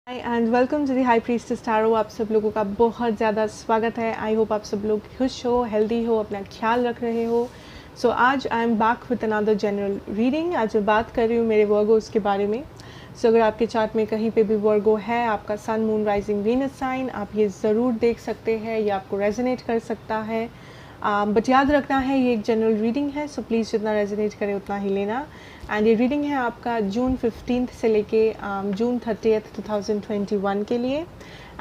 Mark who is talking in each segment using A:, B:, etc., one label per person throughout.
A: And welcome to the high priestess tarot. आप सब लोगों का बहुत ज़्यादा स्वागत है। आई होप आप सब लोग खुश हो, हेल्दी हो, अपना ख्याल रख रहे हो। सो आज I am back with another general reading. आज मैं बात कर रही हूँ मेरे वर्गोस के बारे में। सो अगर आपके चार्ट में कहीं पे भी वर्गो है, आपका sun moon rising Venus sign, आप ये ज़रूर देख सकते हैं, ये आपको रेजोनेट कर सकता है। बट याद रखना है ये एक जनरल रीडिंग है, सो प्लीज़ जितना रेजोनेट करे उतना ही लेना। एंड ये रीडिंग है आपका जून 15 से लेके जून 30 2021 के लिए।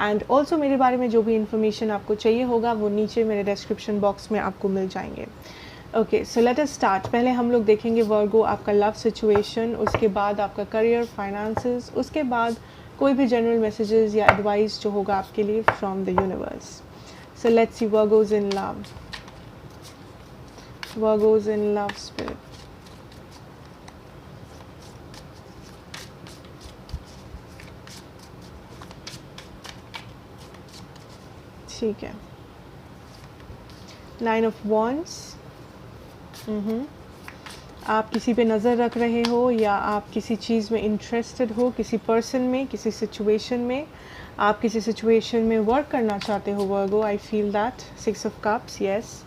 A: एंड ऑल्सो मेरे बारे में जो भी इन्फॉर्मेशन आपको चाहिए होगा वो नीचे मेरे डिस्क्रिप्शन बॉक्स में आपको मिल जाएंगे। Okay, so let us start. पहले हम लोग देखेंगे वर्गो आपका लव सिचुएशन, उसके बाद आपका करियर, फाइनेंसेस, उसके बाद कोई भी जनरल मैसेजेस या एडवाइस जो होगा आपके लिए from the universe. So let's see Virgos in love, Virgos in love spirit. ठीक है, 9 ऑफ वॉन्ड्स। आप किसी पे नज़र रख रहे हो या आप किसी चीज़ में इंटरेस्टेड हो, किसी पर्सन में, किसी सिचुएशन में। आप किसी सिचुएशन में वर्क करना चाहते हो Virgo. I feel that 6 of cups, yes.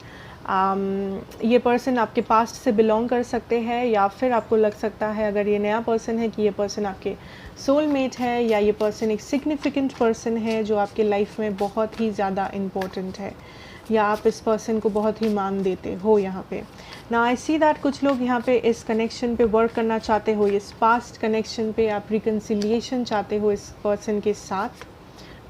A: ये पर्सन आपके पास्ट से बिलोंग कर सकते हैं या फिर आपको लग सकता है अगर ये नया पर्सन है कि ये पर्सन आपके सोलमेट है, या ये पर्सन एक सिग्निफिकेंट पर्सन है जो आपके लाइफ में बहुत ही ज़्यादा इम्पोर्टेंट है, या आप इस पर्सन को बहुत ही मान देते हो यहाँ पे ना। आई सी दैट कुछ लोग यहाँ पे इस कनेक्शन पे वर्क करना चाहते हो, इस पास्ट कनेक्शन पे आप रिकन्सिलिएशन चाहते हो इस पर्सन के साथ।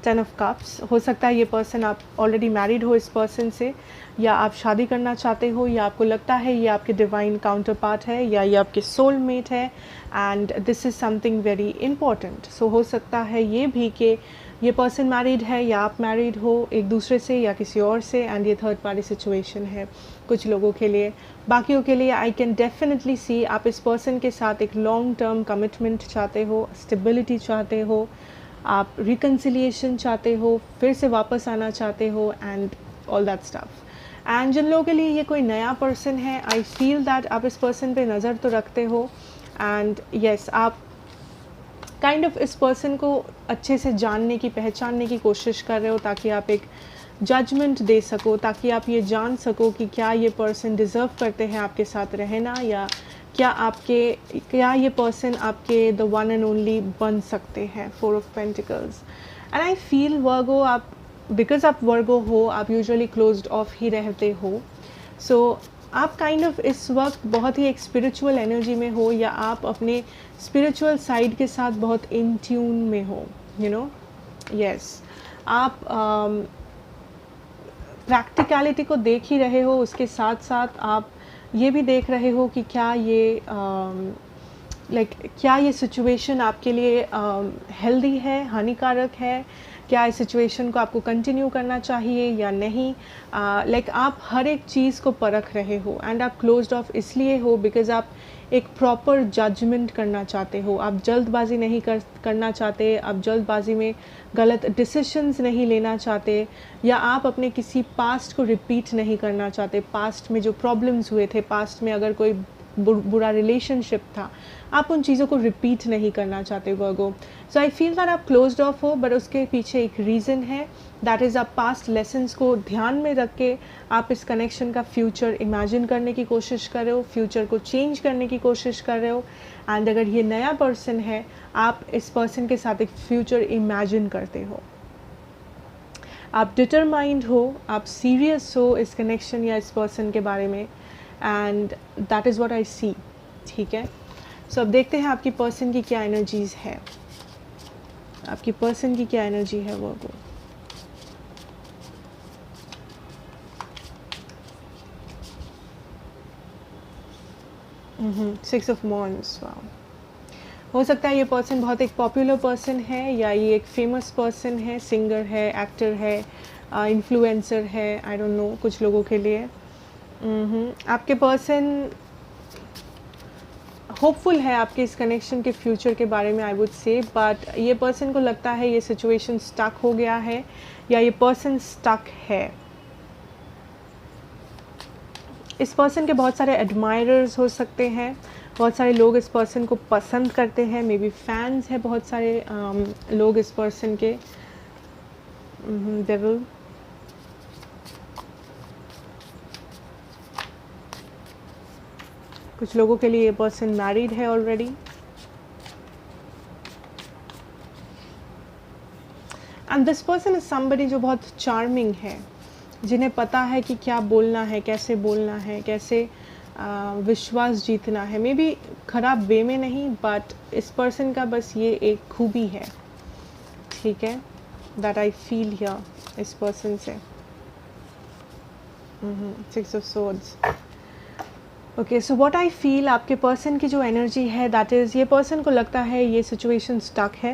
A: 10 ऑफ कप्स, हो सकता है ये पर्सन आप ऑलरेडी मैरिड हो इस पर्सन से, या आप शादी करना चाहते हो, या आपको लगता है ये आपके डिवाइन काउंटर पार्ट है, या ये आपके सोलमेट है। And this is something very important. So हो सकता है ये भी कि ये पर्सन मैरिड है या आप मैरिड हो एक दूसरे से या किसी और से, एंड ये थर्ड पार्टी सिचुएशन है कुछ लोगों के लिए। बाकियों के लिए आई कैन डेफिनेटली सी आप इस पर्सन के साथ एक लॉन्ग टर्म कमिटमेंट चाहते हो, स्टेबिलिटी चाहते हो, आप रिकन्सिलिएशन चाहते हो, फिर से वापस आना चाहते हो, and all that stuff. And जिन लोगों के लिए ये कोई नया पर्सन है, आई फील दैट आप इस पर्सन पे नज़र तो रखते हो, एंड यस आप काइंड ऑफ इस पर्सन को अच्छे से जानने की, पहचानने की कोशिश कर रहे हो, ताकि आप एक जजमेंट दे सको, ताकि आप ये जान सको कि क्या ये पर्सन डिज़र्व करते हैं आपके साथ रहना, या क्या ये पर्सन आपके द वन एंड ओनली बन सकते हैं। 4 of pentacles. And I feel Virgo आप, बिकॉज आप वर्गो हो, आप यूजुअली क्लोज्ड ऑफ ही रहते हो। सो आप काइंड ऑफ इस वक्त बहुत ही एक स्पिरिचुअल एनर्जी में हो, या आप अपने स्पिरिचुअल साइड के साथ बहुत इन ट्यून में हो, यू नो। यस, आप प्रैक्टिकलिटी को देख ही रहे हो, उसके साथ साथ आप ये भी देख रहे हो कि क्या ये क्या ये सिचुएशन आपके लिए हेल्दी है, हानिकारक है, क्या इस सिचुएशन को आपको कंटिन्यू करना चाहिए या नहीं। आप हर एक चीज़ को परख रहे हो, एंड आप क्लोज्ड ऑफ इसलिए हो बिकॉज आप एक प्रॉपर जजमेंट करना चाहते हो। आप जल्दबाजी नहीं करना चाहते, आप जल्दबाजी में गलत डिसीशंस नहीं लेना चाहते, या आप अपने किसी पास्ट को रिपीट नहीं करना चाहते। पास्ट में जो प्रॉब्लम्स हुए थे, पास्ट में अगर कोई बुरा रिलेशनशिप था, आप उन चीज़ों को रिपीट नहीं करना चाहते वर्गो। सो आई फील दैट आप क्लोज्ड ऑफ हो, बट उसके पीछे एक रीज़न है, दैट इज़ आप पास्ट लेसन्स को ध्यान में रख के आप इस कनेक्शन का फ्यूचर इमेजिन करने की कोशिश कर रहे हो, फ्यूचर को चेंज करने की कोशिश कर रहे हो। एंड अगर ये नया पर्सन है, आप इस पर्सन के साथ एक फ्यूचर इमेजिन करते हो, आप डिटरमाइंड हो, आप सीरियस हो इस कनेक्शन या इस पर्सन के बारे में, and that is what I see. ठीक है, सो अब देखते हैं आपकी पर्सन की क्या एनर्जीज़ है, आपकी पर्सन की क्या एनर्जी है Virgo. Six of wands. Wow, हो सकता है ये पर्सन बहुत एक पॉपुलर पर्सन है, या ये एक फेमस पर्सन है, सिंगर है, एक्टर है, इन्फ्लुएंसर है, आई डोंट नो कुछ लोगों के लिए। आपके पर्सन होपफुल है आपके इस कनेक्शन के फ्यूचर के बारे में, आई वुड से। बट ये पर्सन को लगता है ये सिचुएशन स्टक हो गया है, या ये पर्सन स्टक है। इस पर्सन के बहुत सारे एडमायरर्स हो सकते हैं, बहुत सारे लोग इस पर्सन को पसंद करते हैं, मे बी फैंस है बहुत सारे लोग इस पर्सन के। डेविल, कुछ लोगों के लिए ये पर्सन मैरिड है already. And this person is somebody जो बहुत चार्मिंग है, जिन्हें पता है कि क्या बोलना है, कैसे विश्वास जीतना है। मे बी खराब वे में नहीं, बट इस पर्सन का बस ये एक खूबी है, ठीक है, दैट आई फील हियर इस पर्सन से। 6 of swords. Okay, so what I feel, आपके पर्सन की जो एनर्जी है दैट इज़, ये पर्सन को लगता है ये सिचुएशन स्टक है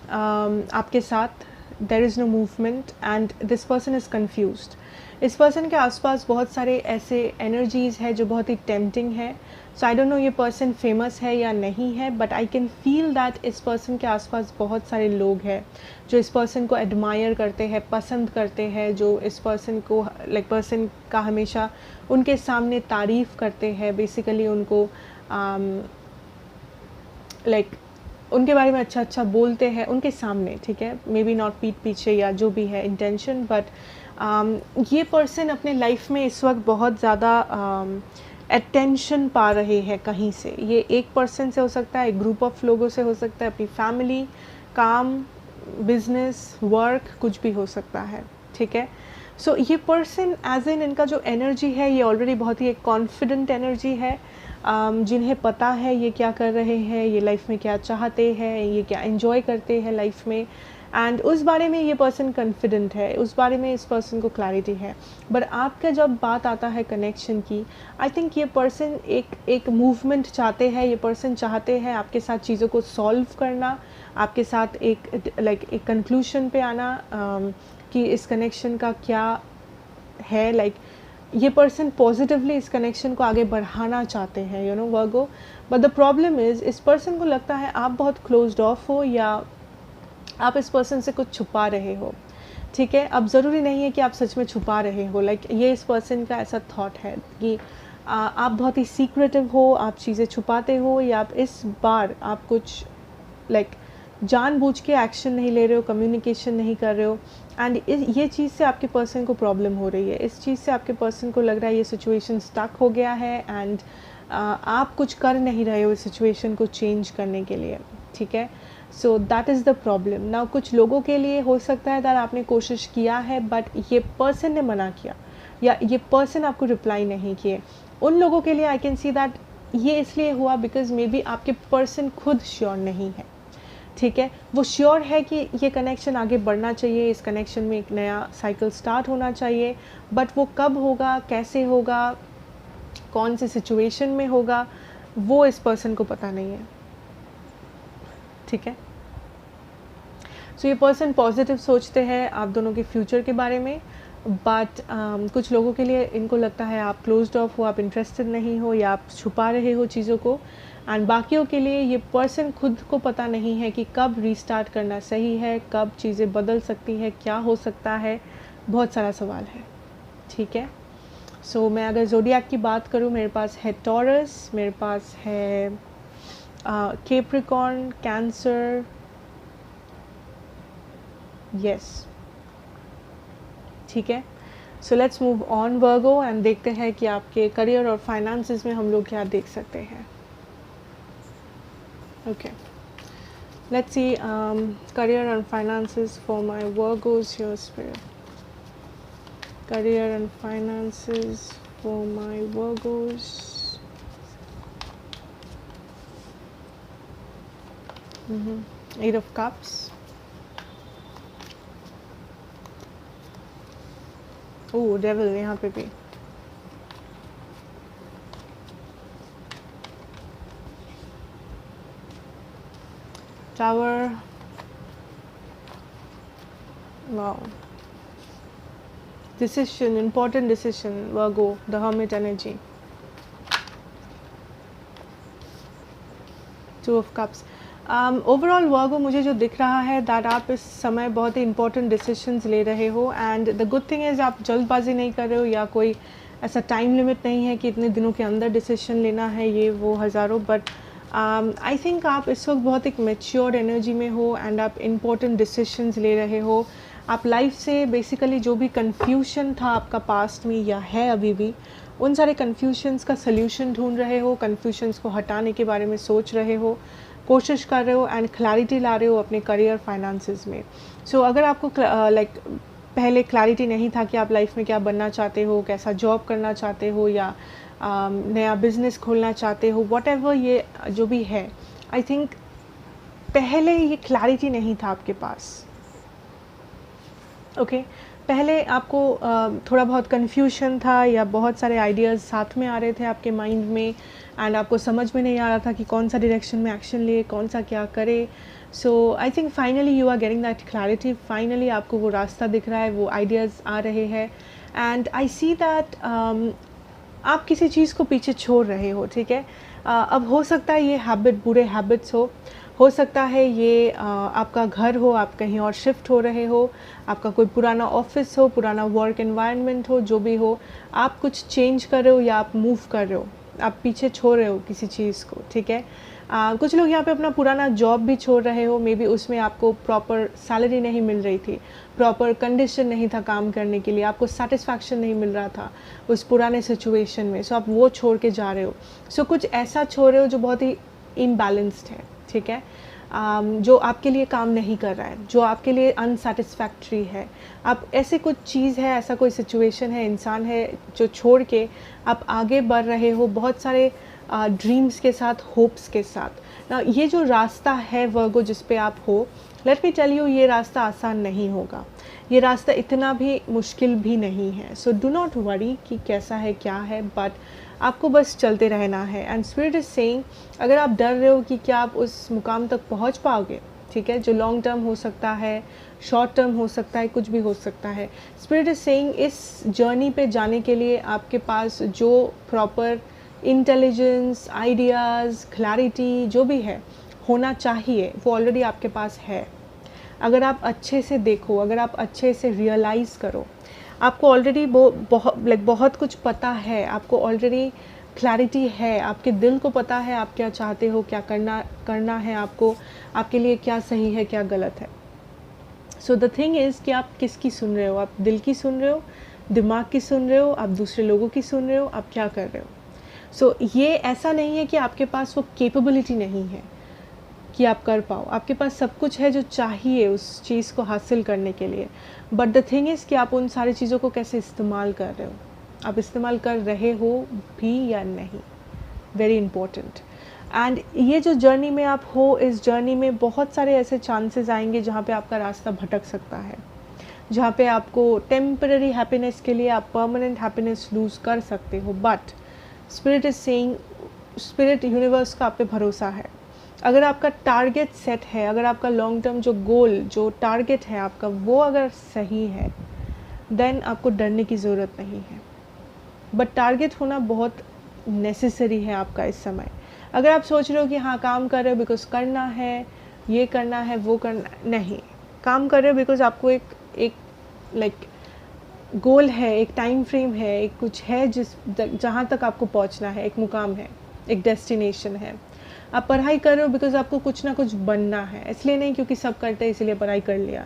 A: आपके साथ, there is no movement and this person is confused. इस पर्सन के आसपास बहुत सारे ऐसे एनर्जीज़ है जो बहुत ही टेम्पटिंग है। सो आई डोंट नो ये पर्सन फेमस है या नहीं है, but I can feel that इस पर्सन के आसपास बहुत सारे लोग हैं जो इस पर्सन को एडमायर करते हैं, पसंद करते हैं, जो इस पर्सन को पर्सन का हमेशा उनके सामने तारीफ़ करते हैं, बेसिकली उनको उनके बारे में अच्छा अच्छा बोलते हैं उनके सामने, ठीक है, मे बी नॉट पीठ पीछे या जो भी है इंटेंशन, बट ये पर्सन अपने लाइफ में इस वक्त बहुत ज़्यादा अटेंशन पा रहे हैं कहीं से। ये एक पर्सन से हो सकता है, एक ग्रुप ऑफ लोगों से हो सकता है, अपनी फैमिली, काम, बिजनेस, वर्क, कुछ भी हो सकता है, ठीक है। सो ये पर्सन एज इन, इनका जो एनर्जी है ये ऑलरेडी बहुत ही एक कॉन्फिडेंट एनर्जी है, जिन्हें पता है ये क्या कर रहे हैं, ये लाइफ में क्या चाहते हैं, ये क्या एंजॉय करते हैं लाइफ में, एंड उस बारे में ये पर्सन कॉन्फिडेंट है, उस बारे में इस पर्सन को क्लैरिटी है। बट आपका जब बात आता है कनेक्शन की, आई थिंक ये पर्सन एक मूवमेंट चाहते हैं, ये पर्सन चाहते हैं आपके साथ चीज़ों को सॉल्व करना, आपके साथ एक कंक्लूशन पे आना कि इस कनेक्शन का क्या है, ये पर्सन पॉजिटिवली इस कनेक्शन को आगे बढ़ाना चाहते हैं, you know Virgo. But the problem is इस पर्सन को लगता है आप बहुत क्लोज्ड ऑफ हो या आप इस पर्सन से कुछ छुपा रहे हो, ठीक है। अब ज़रूरी नहीं है कि आप सच में छुपा रहे हो, ये इस पर्सन का ऐसा थॉट है कि आप बहुत ही सीक्रेटिव हो, आप चीज़ें छुपाते हो, या आप इस बार आप कुछ जानबूझ के एक्शन नहीं ले रहे हो, कम्युनिकेशन नहीं कर रहे हो, एंड ये चीज़ से आपके पर्सन को प्रॉब्लम हो रही है। इस चीज़ से आपके पर्सन को लग रहा है ये सिचुएशन स्टक हो गया है, एंड आप कुछ कर नहीं रहे हो इस सिचुएशन को चेंज करने के लिए, ठीक है। So that is the problem. Now कुछ लोगों के लिए हो सकता है दैट आपने कोशिश किया है बट ये पर्सन ने मना किया, या ये पर्सन आपको रिप्लाई नहीं किए। उन लोगों के लिए आई कैन सी दैट ये इसलिए हुआ बिकॉज मे बी आपके पर्सन खुद श्योर नहीं है, ठीक है। वो श्योर है कि ये कनेक्शन आगे बढ़ना चाहिए, इस कनेक्शन में एक नया साइकिल स्टार्ट होना चाहिए, बट वो कब होगा, कैसे होगा, कौन से सिचुएशन में होगा, वो इस पर्सन को पता नहीं है, ठीक है। सो ये पर्सन पॉजिटिव सोचते हैं आप दोनों के फ्यूचर के बारे में, बट कुछ लोगों के लिए इनको लगता है आप क्लोज्ड ऑफ हो, आप इंटरेस्टेड नहीं हो, या आप छुपा रहे हो चीज़ों को, एंड बाकियों के लिए ये पर्सन खुद को पता नहीं है कि कब रीस्टार्ट करना सही है, कब चीज़ें बदल सकती हैं, क्या हो सकता है, बहुत सारा सवाल है, ठीक है। सो मैं अगर ज़ोडिएक की बात करूँ, मेरे पास है टॉरस, मेरे पास है कैप्रिकॉर्न, कैंसर, यस, ठीक है। So let's move on Virgo and देखते हैं कि आपके करियर और फाइनेंसेस में हम लोग क्या देख सकते हैं। Okay, let's see career and finances for my Virgos here, spirit. Career and finances for my Virgos. 8 of Cups. Oh, Devil यहाँ पे भी। Tower. Wow. Decision, important decision, Virgo, the Hermit energy. 2 of Cups. Overall वर्गो मुझे जो दिख रहा है that आप इस समय बहुत ही इंपॉर्टेंट डिसीजंस ले रहे हो, and the good thing is आप जल्दबाजी नहीं कर रहे हो या कोई ऐसा टाइम लिमिट नहीं है कि इतने दिनों के अंदर डिसीजन लेना है, ये वो हज़ारों, बट आई थिंक आप इस वक्त बहुत एक मैच्योर एनर्जी में हो एंड आप इम्पोर्टेंट डिसीजंस ले रहे हो। आप लाइफ से बेसिकली जो भी कन्फ्यूजन था आपका पास्ट में या है अभी भी, उन सारे कन्फ्यूजन्स का सल्यूशन ढूंढ रहे हो, कन्फ्यूजन्स को हटाने के बारे में सोच रहे हो, कोशिश कर रहे हो एंड क्लैरिटी ला रहे हो अपने करियर फाइनेंसेस में। सो अगर आपको लाइक पहले क्लैरिटी नहीं था कि आप लाइफ में क्या बनना चाहते हो, कैसा जॉब करना चाहते हो या नया बिजनेस खोलना चाहते हो, व्हाटएवर ये जो भी है, आई थिंक पहले ये क्लैरिटी नहीं था आपके पास। ओके पहले आपको थोड़ा बहुत कन्फ्यूजन था या बहुत सारे आइडियाज़ साथ में आ रहे थे आपके माइंड में एंड आपको समझ में नहीं आ रहा था कि कौन सा डायरेक्शन में एक्शन ले, कौन सा क्या करे। So I think finally you are getting that clarity, finally आपको वो रास्ता दिख रहा है, वो आइडियाज़ आ रहे हैं एंड आई सी दैट आप किसी चीज़ को पीछे छोड़ रहे हो, ठीक है। अब हो सकता है ये हैबिट बुरे हैबिट्स हो सकता है ये आपका घर हो, आप कहीं और शिफ्ट हो रहे हो, आपका कोई पुराना ऑफिस हो, पुराना वर्क एनवायरनमेंट हो, जो भी हो, आप कुछ चेंज कर रहे हो या आप मूव कर रहे हो, आप पीछे छोड़ रहे हो किसी चीज़ को, ठीक है। कुछ लोग यहाँ पे अपना पुराना जॉब भी छोड़ रहे हो, मे बी उसमें आपको प्रॉपर सैलरी नहीं मिल रही थी, प्रॉपर कंडीशन नहीं था काम करने के लिए, आपको सेटिस्फैक्शन नहीं मिल रहा था उस पुराने सिचुएशन में, सो आप वो छोड़ के जा रहे हो। सो कुछ ऐसा छोड़ रहे हो जो बहुत ही इम्बैलेंस्ड है, ठीक है, जो आपके लिए काम नहीं कर रहा है, जो आपके लिए अनसेटिस्फैक्ट्री है। आप ऐसे कुछ चीज़ है, ऐसा कोई सिचुएशन है, इंसान है जो छोड़ के आप आगे बढ़ रहे हो बहुत सारे ड्रीम्स के साथ, होप्स के साथ। ना ये जो रास्ता है वर्गो जिस पे आप हो, लेट मी टेल यू, ये रास्ता आसान नहीं होगा, ये रास्ता इतना भी मुश्किल भी नहीं है। सो डू नॉट वरी कि कैसा है क्या है, बट आपको बस चलते रहना है। एंड स्पिरिट इज सेइंग, अगर आप डर रहे हो कि क्या आप उस मुकाम तक पहुंच पाओगे, ठीक है, जो लॉन्ग टर्म हो सकता है, शॉर्ट टर्म हो सकता है, कुछ भी हो सकता है, स्पिरिट इज सेइंग इस जर्नी पे जाने के लिए आपके पास जो प्रॉपर इंटेलिजेंस, आइडियाज़, क्लैरिटी जो भी है होना चाहिए, वो ऑलरेडी आपके पास है। अगर आप अच्छे से देखो, अगर आप अच्छे से रियलाइज़ करो, आपको ऑलरेडी बहुत कुछ पता है, आपको ऑलरेडी क्लैरिटी है, आपके दिल को पता है आप क्या चाहते हो, क्या करना है आपको, आपके लिए क्या सही है, क्या गलत है। सो द थिंग इज़ कि आप किसकी सुन रहे हो, आप दिल की सुन रहे हो, दिमाग की सुन रहे हो, आप दूसरे लोगों की सुन रहे हो, आप क्या कर रहे हो। सो ये ऐसा नहीं है कि आपके पास वो कैपेबिलिटी नहीं है कि आप कर पाओ, आपके पास सब कुछ है जो चाहिए उस चीज़ को हासिल करने के लिए, बट द थिंग इज़ कि आप उन सारी चीज़ों को कैसे इस्तेमाल कर रहे हो, आप इस्तेमाल कर रहे हो भी या नहीं, वेरी इंपॉर्टेंट। एंड ये जो जर्नी में आप हो, इस जर्नी में बहुत सारे ऐसे चांसेस आएंगे जहाँ पे आपका रास्ता भटक सकता है, जहाँ पे आपको टेम्पररी हैप्पीनेस के लिए आप परमानेंट हैप्पीनेस लूज़ कर सकते हो, but spirit is saying, spirit universe का आप पे भरोसा है। अगर आपका टारगेट सेट है, अगर आपका लॉन्ग टर्म जो गोल, जो टारगेट है आपका, वो अगर सही है, देन आपको डरने की ज़रूरत नहीं है। बट टारगेट होना बहुत नेसेसरी है आपका इस समय। अगर आप सोच रहे हो कि हाँ काम कर रहे हो बिकॉज करना है, ये करना है, वो करना, नहीं, काम कर रहे हो बिकॉज आपको एक लाइक गोल है, एक टाइम फ्रेम है, एक कुछ है जहाँ तक आपको पहुँचना है, एक मुकाम है, एक डेस्टिनेशन है। आप पढ़ाई कर रहे हो बिकॉज आपको कुछ ना कुछ बनना है, इसलिए नहीं क्योंकि सब करते हैं इसलिए पढ़ाई कर लिया,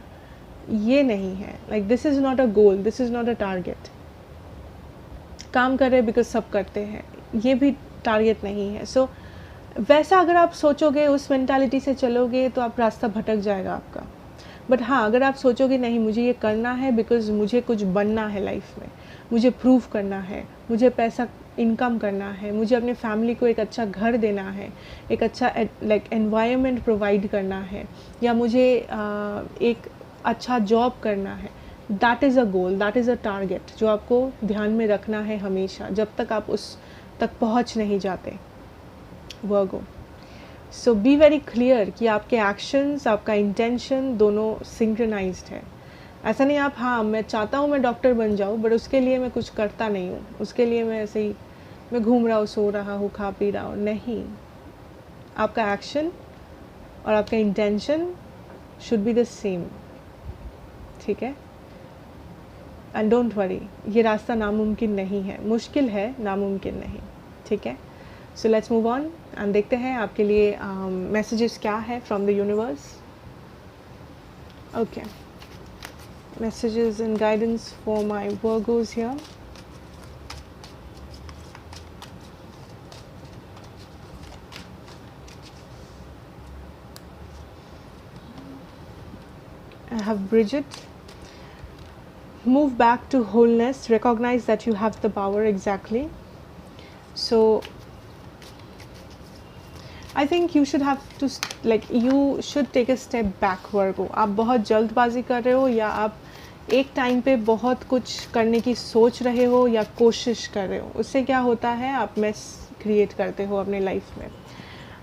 A: ये नहीं है। Like this is not a goal, this is not a target. काम कर रहे हैं बिकॉज सब करते हैं, ये भी टारगेट नहीं है। सो वैसा अगर आप सोचोगे, उस मेंटालिटी से चलोगे, तो आप रास्ता भटक जाएगा आपका। बट हाँ, अगर आप सोचोगे नहीं मुझे ये करना है बिकॉज मुझे कुछ बनना है लाइफ में, मुझे प्रूव करना है, मुझे पैसा इनकम करना है, मुझे अपने फैमिली को एक अच्छा घर देना है, एक अच्छा लाइक एनवायरनमेंट प्रोवाइड करना है, या मुझे एक अच्छा जॉब करना है, that is a goal, that is a target जो आपको ध्यान में रखना है हमेशा, जब तक आप उस तक पहुंच नहीं जाते वर्गो। सो बी वेरी क्लियर कि आपके एक्शंस, आपका इंटेंशन दोनों सिंक्रोनाइज्ड है। ऐसा नहीं आप, हाँ मैं चाहता हूँ मैं डॉक्टर बन जाऊँ, बट उसके लिए मैं कुछ करता नहीं हूँ, उसके लिए मैं ऐसे ही मैं घूम रहा हूँ, सो रहा हूँ, खा पी रहा हूँ, नहीं। आपका एक्शन और आपका intention should be the same, ठीक है। एंड डोंट वरी, ये रास्ता नामुमकिन नहीं है, मुश्किल है, नामुमकिन नहीं, ठीक है। So let's move on and देखते हैं आपके लिए मैसेजेस क्या है from the universe. Okay, messages and guidance for my Virgo's here. I have Bridget. Move back to wholeness, recognize that you have the power, exactly. So I think you should have to you should take a step back, Virgo. आप बहुत जल्दबाजी कर रहे हो या आप एक time पे बहुत कुछ करने की सोच रहे हो या कोशिश कर रहे हो, उससे क्या होता है आप मेस क्रिएट करते हो अपने लाइफ में।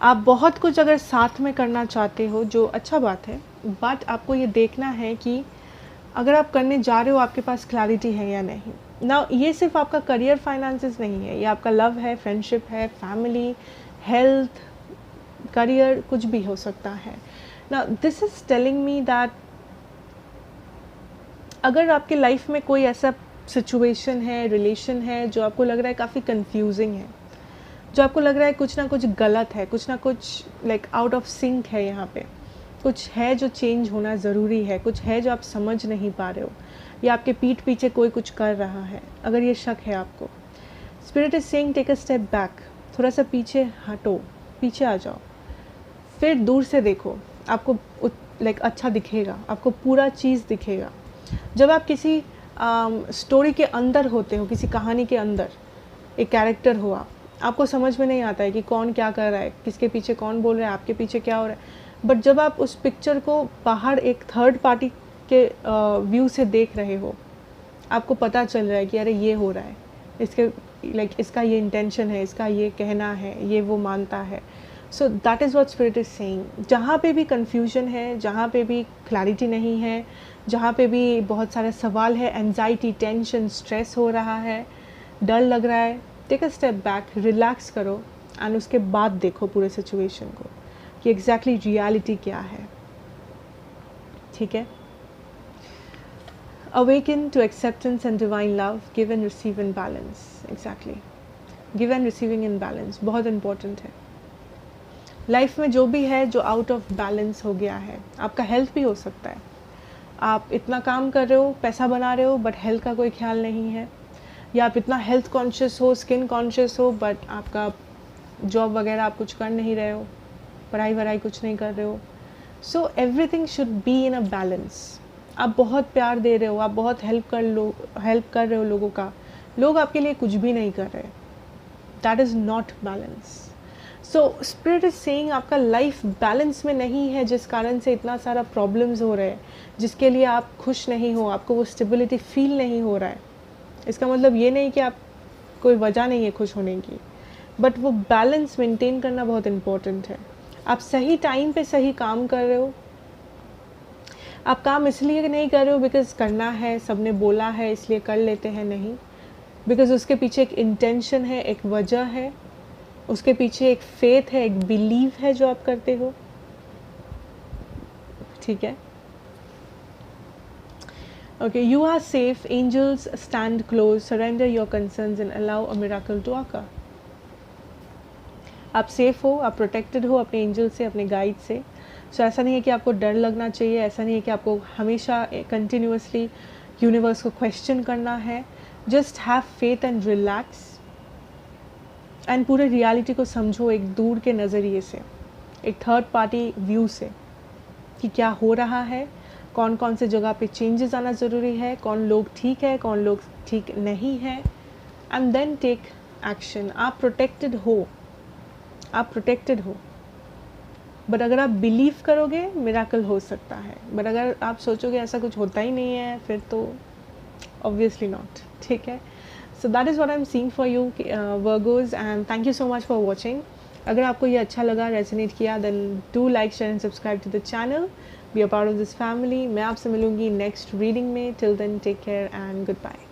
A: आप बहुत कुछ अगर साथ में करना चाहते हो जो अच्छा बात है, बट आपको ये देखना है कि अगर आप करने जा रहे हो आपके पास क्लैरिटी है या नहीं ना। ये सिर्फ आपका करियर फाइनेंसेस नहीं है, ये आपका लव है, फ्रेंडशिप है, फैमिली, हेल्थ, करियर, कुछ भी हो सकता है ना। This is telling me that अगर आपके लाइफ में कोई ऐसा सिचुएशन है, रिलेशन है जो आपको लग रहा है काफ़ी कंफ्यूजिंग है, जो आपको लग रहा है कुछ ना कुछ गलत है, कुछ ना कुछ आउट ऑफ सिंक है, यहाँ पे कुछ है जो चेंज होना ज़रूरी है, कुछ है जो आप समझ नहीं पा रहे हो, या आपके पीठ पीछे कोई कुछ कर रहा है, अगर ये शक है आपको, spirit is saying take a step back, थोड़ा सा पीछे हटो, पीछे आ जाओ, फिर दूर से देखो, आपको अच्छा दिखेगा, आपको पूरा चीज़ दिखेगा। जब आप किसी स्टोरी के अंदर होते हो, किसी कहानी के अंदर एक कैरेक्टर हो, आपको समझ में नहीं आता है कि कौन क्या कर रहा है, किसके पीछे कौन बोल रहा है, आपके पीछे क्या हो रहा है। बट जब आप उस पिक्चर को बाहर एक थर्ड पार्टी के व्यू से देख रहे हो, आपको पता चल रहा है कि अरे ये हो रहा है, इसके इसका ये इंटेंशन है, इसका ये कहना है, ये वो मानता है। So that is what spirit is saying. जहाँ पे भी कन्फ्यूजन है, जहाँ पे भी क्लैरिटी नहीं है, जहाँ पे भी बहुत सारे सवाल है, एंजाइटी, टेंशन, स्ट्रेस हो रहा है, डर लग रहा है, take a step back, relax करो एंड उसके बाद देखो पूरे सिचुएशन को कि एग्जैक्टली रियलिटी क्या है, ठीक है। Awaken to acceptance and divine love, give and receive in balance, exactly, give and receiving in balance बहुत इंपॉर्टेंट है। लाइफ में जो भी है जो आउट ऑफ बैलेंस हो गया है, आपका हेल्थ भी हो सकता है, आप इतना काम कर रहे हो, पैसा बना रहे हो, बट हेल्थ का कोई ख्याल नहीं है, या आप इतना हेल्थ कॉन्शियस हो, स्किन कॉन्शियस हो, बट आपका जॉब वगैरह आप कुछ कर नहीं रहे हो, पढ़ाई वढ़ाई कुछ नहीं कर रहे हो। So everything should be in a balance. आप बहुत प्यार दे रहे हो, आप बहुत हेल्प कर रहे हो लोगों का, लोग आपके लिए कुछ भी नहीं कर रहे, that is not balance. So spirit is saying आपका लाइफ बैलेंस में नहीं है, जिस कारण से इतना सारा प्रॉब्लम्स हो रहे हैं, जिसके लिए आप खुश नहीं हो, आपको वो स्टेबिलिटी फील नहीं हो रहा है। इसका मतलब ये नहीं कि आप कोई वजह नहीं है खुश होने की, बट वो बैलेंस मेंटेन करना बहुत इम्पोर्टेंट है। आप सही टाइम पे सही काम कर रहे हो, आप काम इसलिए नहीं कर रहे हो बिकॉज करना है, सबने बोला है इसलिए कर लेते हैं, नहीं, बिकॉज उसके पीछे एक इंटेंशन है, एक वजह है, उसके पीछे एक फेथ है, एक बिलीव है जो आप करते हो, ठीक है। Okay, you are safe. Angels stand close. Surrender your concerns and allow a miracle to occur. आप सेफ हो, आप प्रोटेक्टेड हो अपने एंजल से, अपने गाइड से। सो ऐसा नहीं है कि आपको डर लगना चाहिए, ऐसा नहीं है कि आपको हमेशा कंटिन्यूसली यूनिवर्स को क्वेश्चन करना है। Just have faith and relax and पूरे रियलिटी को समझो एक दूर के नज़रिए से, एक थर्ड पार्टी व्यू से, कि क्या हो रहा है, कौन कौन से जगह पे चेंजेस आना ज़रूरी है, कौन लोग ठीक है, कौन लोग ठीक नहीं है, एंड देन टेक एक्शन। आप प्रोटेक्टेड हो, आप प्रोटेक्टेड हो, बट अगर आप बिलीव करोगे मिराकल हो सकता है, बट अगर आप सोचोगे ऐसा कुछ होता ही नहीं है, फिर तो ऑब्वियसली नॉट, ठीक है। So that is what I am seeing for you Virgos, and thank you so much for watching. अगर आपको ये अच्छा लगा, रेजोनेट किया, then do like, share and subscribe to the channel, be a part of this family. मैं आपसे मिलूंगी next reading में। Till then take care and good bye.